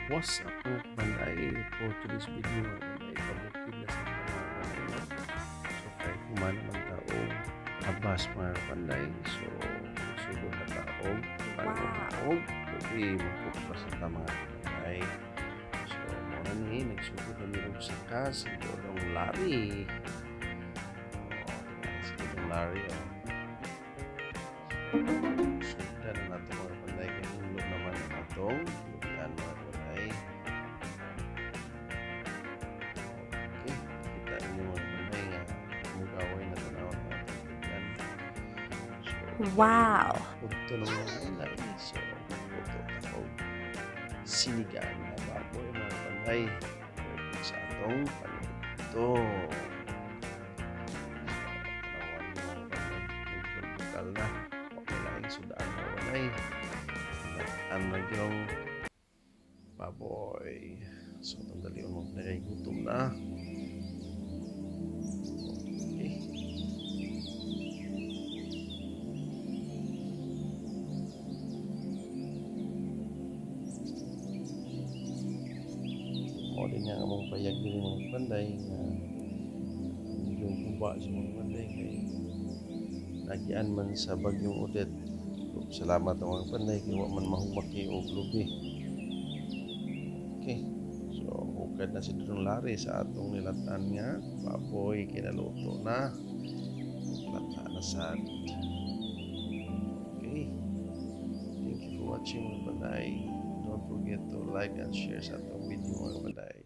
What's up mga kabanday? For today's video mga kabanday, kabukid na sa mga kabanday. So kahit kumana man taong abas mga kabanday. So sugod na taong panagpapog. Pwede magpupas na ta mga kabanday. So muna ni, nagsugod na nilong saka sa Dodong Lari. Sa Dodong Lari Sugda na nato mga kabanday. Kaya hulo naman na natong lubian mga kabanday. Kita ninyo mga kabanday nga mugaway na tanawang mga tagbigan. So, Wow! punto ng mga kabanday. So, puto ako sinigang na baboy mga kabanday. Pwede sa atong panuto. Panawan mga kabanday. Nagpagpukal na. Pagkalaing sudaan mga kabanday. Ang yung baboy. So, itong dalion mo na gutom na. Okay. O din nga among payag din mga panday nga yung kuba sa mga panday kay nagian man sa bagyong udet. Salamat ang mga panday kay wa man mahumaki og lubi. Okay. So, hukad na si Dudong Lari sa atong nilatan nga baboy kinaluto na. Lata na sad. Okay. Thank you for watching mga panday. Don't forget to like and share sa atong video mga panday.